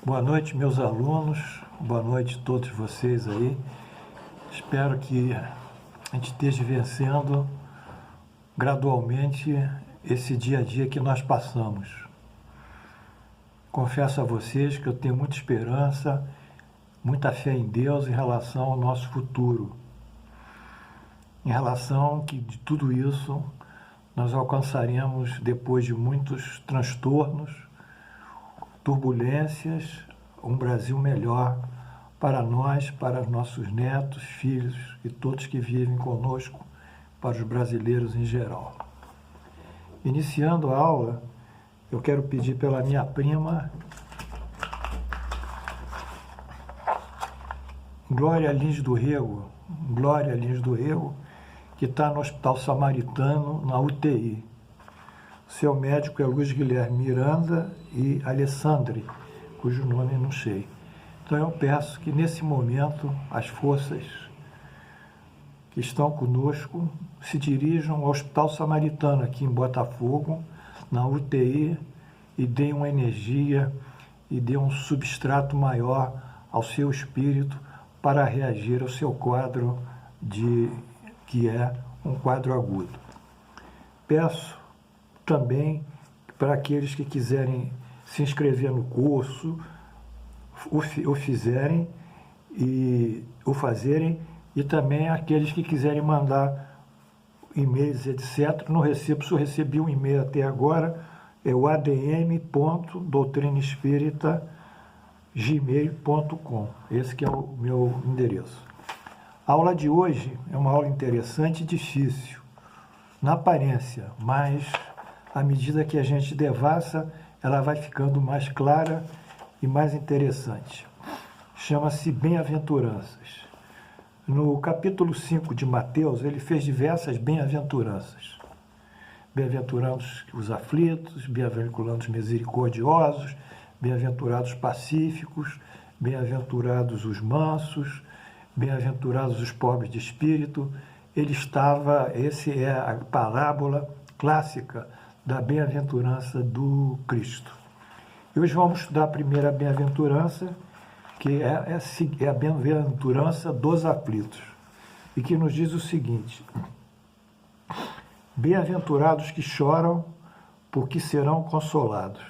Boa noite, meus alunos, boa noite a todos vocês aí. Espero que a gente esteja vencendo gradualmente esse dia a dia que nós passamos. Confesso a vocês que eu tenho muita esperança, muita fé em Deus em relação ao nosso futuro. Em relação que de tudo isso nós alcançaremos depois de muitos transtornos, turbulências, um Brasil melhor para nós, para os nossos netos, filhos e todos que vivem conosco, para os brasileiros em geral. Iniciando a aula, eu quero pedir pela minha prima, Glória Lins do Rego, que está no Hospital Samaritano, na UTI. Seu médico é Luiz Guilherme Miranda e Alessandre, cujo nome não sei. Então eu peço que nesse momento as forças que estão conosco se dirijam ao Hospital Samaritano aqui em Botafogo, na UTI, e deem uma energia e deem um substrato maior ao seu espírito para reagir ao seu quadro que é um quadro agudo. Peço também para aqueles que quiserem se inscrever no curso, o fazerem, e também aqueles que quiserem mandar e-mails, etc. Não recebo, só recebi um e-mail até agora, é o adm.doutrinaespírita@gmail.com. Esse que é o meu endereço. A aula de hoje é uma aula interessante e difícil, na aparência, mas à medida que a gente devassa, ela vai ficando mais clara e mais interessante. Chama-se Bem-aventuranças. No capítulo 5 de Mateus, ele fez diversas bem-aventuranças. Bem-aventurados os aflitos, bem-aventurados misericordiosos, bem-aventurados pacíficos, bem-aventurados os mansos, bem-aventurados os pobres de espírito. Essa é a parábola clássica da bem-aventurança do Cristo. E hoje vamos estudar a primeira bem-aventurança, que é a bem-aventurança dos aflitos, e que nos diz o seguinte: bem-aventurados que choram, porque serão consolados.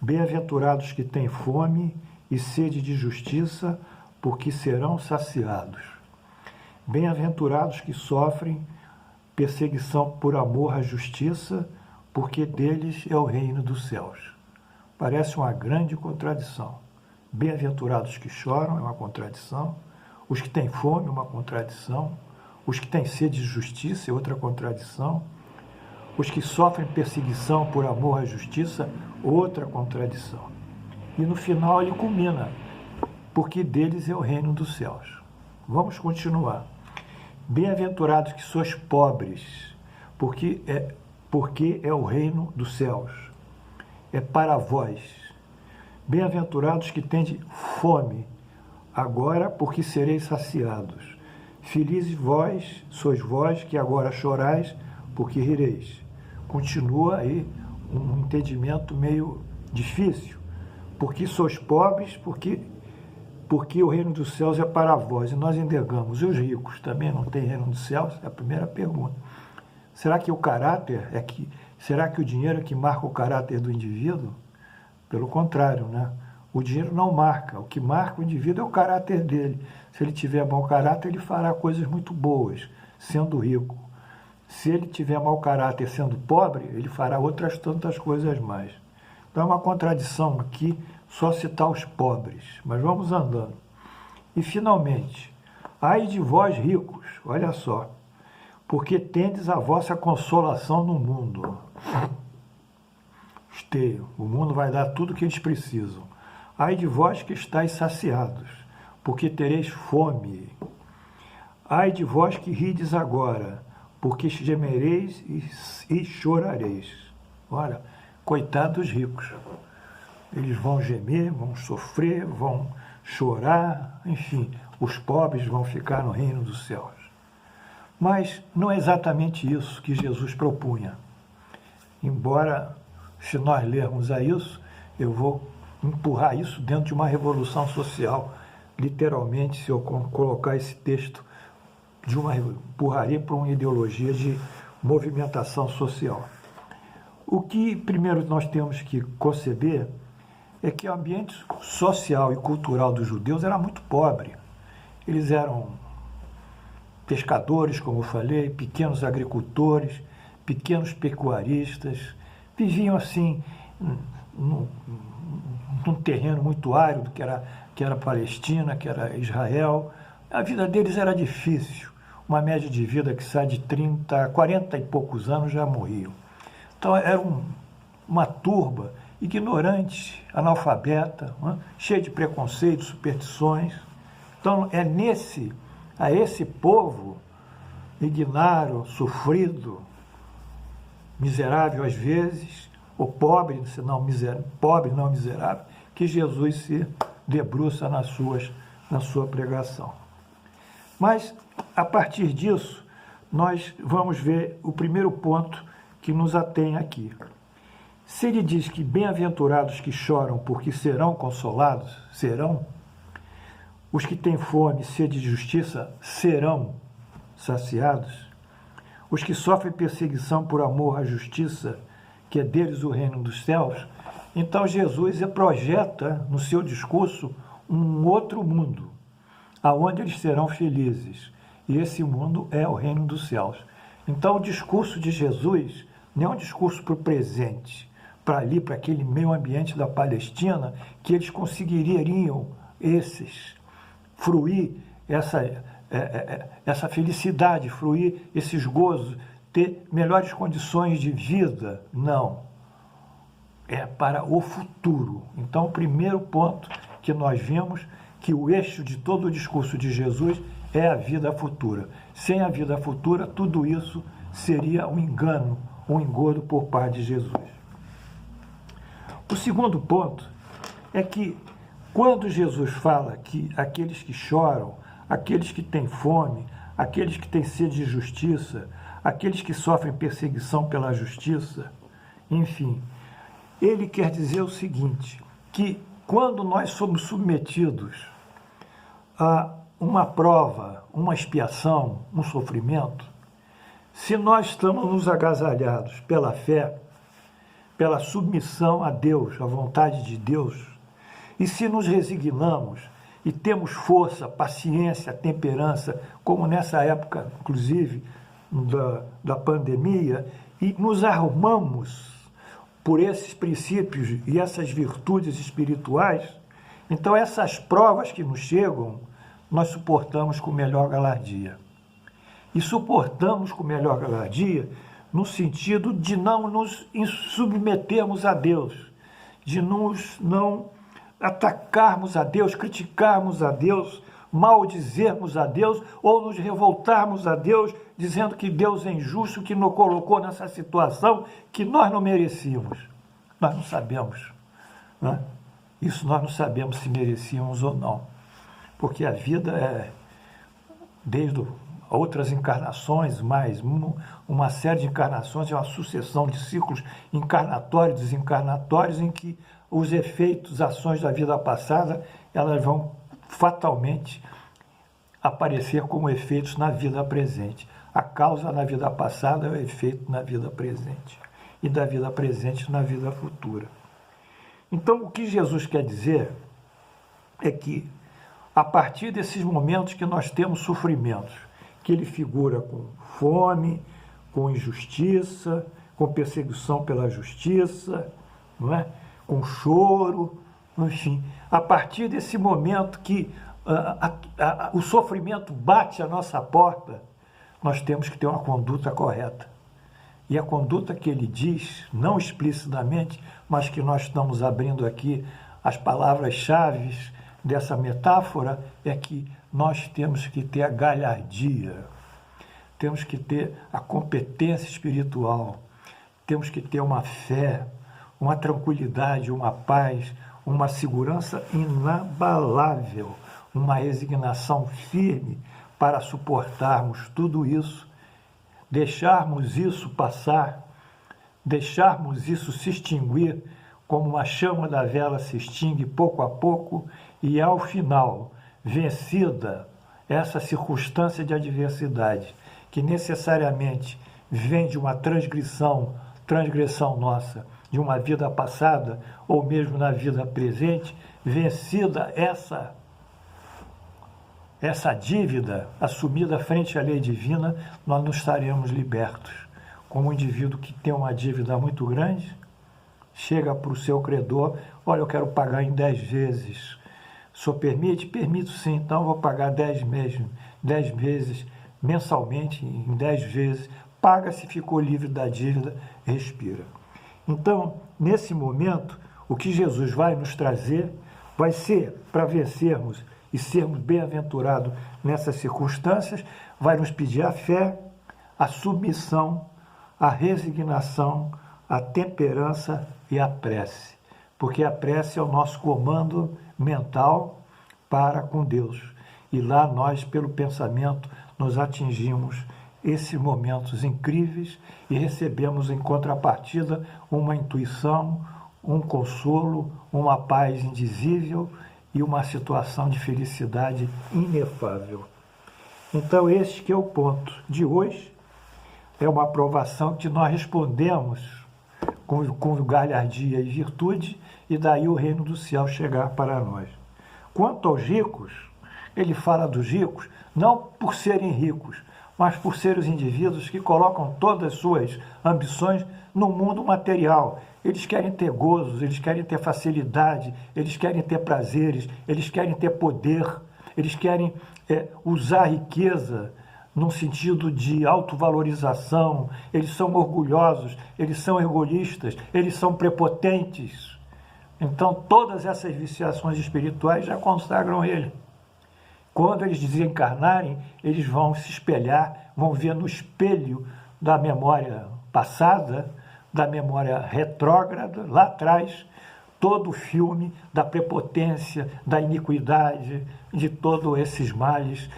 Bem-aventurados que têm fome e sede de justiça, porque serão saciados. Bem-aventurados que sofrem perseguição por amor à justiça, porque deles é o reino dos céus. Parece uma grande contradição. Bem-aventurados que choram é uma contradição, os que têm fome é uma contradição, os que têm sede de justiça é outra contradição, os que sofrem perseguição por amor à justiça, outra contradição. E no final ele culmina, porque deles é o reino dos céus. Vamos continuar. Bem-aventurados que sois pobres, porque é o reino dos céus. É para vós. Bem-aventurados que tendes fome, agora porque sereis saciados. Felizes vós, sois vós que agora chorais, porque rireis. Continua aí um entendimento meio difícil. Porque sois pobres, porque o reino dos céus é para vós. E nós indagamos, e os ricos também não têm reino dos céus? É a primeira pergunta. Será que será que o dinheiro é que marca o caráter do indivíduo? Pelo contrário, né? O dinheiro não marca. O que marca o indivíduo é o caráter dele. Se ele tiver mau caráter, ele fará coisas muito boas, sendo rico. Se ele tiver mau caráter sendo pobre, ele fará outras tantas coisas mais. Então é uma contradição aqui só citar os pobres, mas vamos andando. E finalmente, ai de vós ricos, olha só, porque tendes a vossa consolação no mundo. Esteio, o mundo vai dar tudo o que eles precisam. Ai de vós que estáis saciados, porque tereis fome. Ai de vós que rides agora, porque gemereis e chorareis. Olha, coitados dos ricos. Eles vão gemer, vão sofrer, vão chorar, enfim, os pobres vão ficar no reino dos céus. Mas não é exatamente isso que Jesus propunha. Embora, se nós lermos a isso, eu vou empurrar isso dentro de uma revolução social. Literalmente, se eu colocar esse texto, empurraria para uma ideologia de movimentação social. O que primeiro nós temos que conceber é que o ambiente social e cultural dos judeus era muito pobre. Eles eram pescadores, como eu falei, pequenos agricultores, pequenos pecuaristas, viviam assim num terreno muito árido, que era Palestina, que era Israel. A vida deles era difícil, uma média de vida que sai de 30 a 40 e poucos anos já morriam. Então era uma turba ignorante, analfabeta, cheia de preconceitos, superstições. Então é a esse povo ignário, sofrido, miserável às vezes, ou pobre, pobre não miserável, que Jesus se debruça na sua pregação. Mas, a partir disso, nós vamos ver o primeiro ponto que nos atém aqui. Se ele diz que bem-aventurados que choram porque serão consolados, serão, os que têm fome e sede de justiça serão saciados, os que sofrem perseguição por amor à justiça, que é deles o reino dos céus, então Jesus projeta no seu discurso um outro mundo, aonde eles serão felizes. E esse mundo é o reino dos céus. Então o discurso de Jesus não é um discurso para o presente, para ali, para aquele meio ambiente da Palestina, que eles conseguiriam fruir essa felicidade, fruir esses gozos, ter melhores condições de vida. Não. É para o futuro. Então, o primeiro ponto que nós vimos, que o eixo de todo o discurso de Jesus é a vida futura. Sem a vida futura, tudo isso seria um engano, um engodo por parte de Jesus. O segundo ponto é que, quando Jesus fala que aqueles que choram, aqueles que têm fome, aqueles que têm sede de justiça, aqueles que sofrem perseguição pela justiça, enfim, ele quer dizer o seguinte, que quando nós somos submetidos a uma prova, uma expiação, um sofrimento, se nós estamos nos agasalhados pela fé, pela submissão a Deus, à vontade de Deus, e se nos resignamos e temos força, paciência, temperança, como nessa época, inclusive, da pandemia, e nos arrumamos por esses princípios e essas virtudes espirituais, então essas provas que nos chegam, nós suportamos com melhor galardia. E suportamos com melhor galardia no sentido de não nos submetermos a Deus, de não atacarmos a Deus, criticarmos a Deus, maldizermos a Deus ou nos revoltarmos a Deus, dizendo que Deus é injusto, que nos colocou nessa situação que nós não merecíamos. Nós não sabemos, né? Isso nós não sabemos se merecíamos ou não, porque a vida é, desde outras encarnações, mais uma série de encarnações, é uma sucessão de ciclos encarnatórios e desencarnatórios em que os efeitos, ações da vida passada, elas vão fatalmente aparecer como efeitos na vida presente. A causa na vida passada é o efeito na vida presente. E da vida presente na vida futura. Então, o que Jesus quer dizer é que, a partir desses momentos que nós temos sofrimentos, que ele figura com fome, com injustiça, com perseguição pela justiça, não é? Com choro, enfim, a partir desse momento que o sofrimento bate à nossa porta, nós temos que ter uma conduta correta. E a conduta que ele diz, não explicitamente, mas que nós estamos abrindo aqui as palavras-chave dessa metáfora, é que nós temos que ter a galhardia, temos que ter a competência espiritual, temos que ter uma fé, uma tranquilidade, uma paz, uma segurança inabalável, uma resignação firme para suportarmos tudo isso, deixarmos isso passar, deixarmos isso se extinguir como uma chama da vela se extingue pouco a pouco e, ao final, vencida essa circunstância de adversidade, que necessariamente vem de uma transgressão nossa, de uma vida passada ou mesmo na vida presente, vencida essa dívida assumida frente à lei divina, nós nos estaremos libertos. Como um indivíduo que tem uma dívida muito grande, chega para o seu credor, olha, eu quero pagar em 10 vezes. O senhor permite? Permito sim, então eu vou pagar 10 vezes mensalmente, em 10 vezes. Paga, se ficou livre da dívida, respira. Então, nesse momento, o que Jesus vai nos trazer vai ser, para vencermos e sermos bem-aventurados nessas circunstâncias, vai nos pedir a fé, a submissão, a resignação, a temperança e a prece. Porque a prece é o nosso comando mental para com Deus. E lá nós, pelo pensamento, nos atingimos esses momentos incríveis e recebemos em contrapartida uma intuição, um consolo, uma paz indizível e uma situação de felicidade inefável. Então, este que é o ponto de hoje, é uma aprovação que nós respondemos com galhardia e virtude, e daí o reino do céu chegar para nós. Quanto aos ricos, ele fala dos ricos não por serem ricos, mas por serem os indivíduos que colocam todas as suas ambições no mundo material. Eles querem ter gozos, eles querem ter facilidade, eles querem ter prazeres, eles querem ter poder, eles querem usar a riqueza num sentido de autovalorização. Eles são orgulhosos, eles são egoístas, eles são prepotentes. Então, todas essas viciações espirituais já consagram ele. Quando eles desencarnarem, eles vão se espelhar, vão ver no espelho da memória passada, da memória retrógrada, lá atrás, todo o filme da prepotência, da iniquidade, de todos esses males,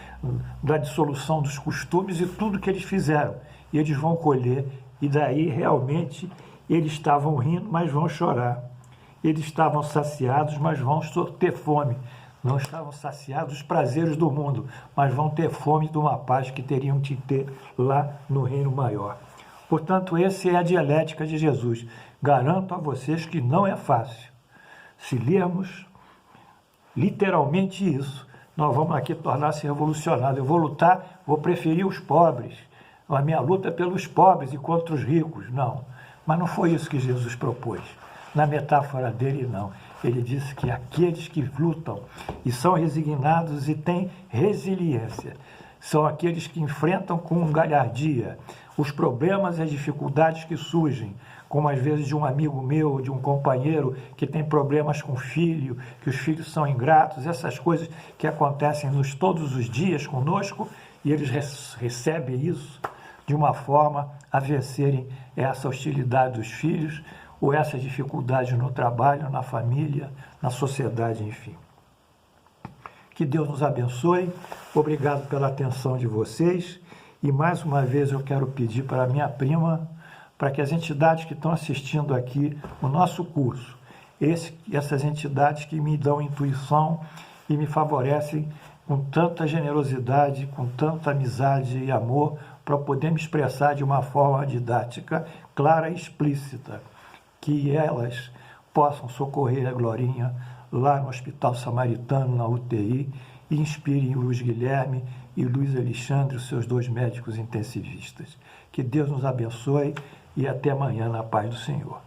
da dissolução dos costumes e tudo que eles fizeram. E eles vão colher, e daí realmente eles estavam rindo, mas vão chorar. Eles estavam saciados, mas vão ter fome. Não estavam saciados dos prazeres do mundo, mas vão ter fome de uma paz que teriam que ter lá no reino maior. Portanto, essa é a dialética de Jesus. Garanto a vocês que não é fácil. Se lermos literalmente isso, nós vamos aqui tornar-se revolucionários. Eu vou lutar, vou preferir os pobres. A minha luta é pelos pobres e contra os ricos. Não. Mas não foi isso que Jesus propôs. Na metáfora dele, não. Ele disse que aqueles que lutam e são resignados e têm resiliência são aqueles que enfrentam com galhardia os problemas e as dificuldades que surgem, como às vezes de um amigo meu, de um companheiro que tem problemas com o filho, que os filhos são ingratos, essas coisas que acontecem todos os dias conosco, e eles recebem isso de uma forma a vencerem essa hostilidade dos filhos, ou essas dificuldades no trabalho, na família, na sociedade, enfim. Que Deus nos abençoe. Obrigado pela atenção de vocês. E mais uma vez eu quero pedir para a minha prima, para que as entidades que estão assistindo aqui o nosso curso, essas entidades que me dão intuição e me favorecem com tanta generosidade, com tanta amizade e amor, para poder me expressar de uma forma didática, clara e explícita, que elas possam socorrer a Glorinha lá no Hospital Samaritano, na UTI, e inspirem o Luiz Guilherme e o Luiz Alexandre, os seus 2 médicos intensivistas. Que Deus nos abençoe e até amanhã na paz do Senhor.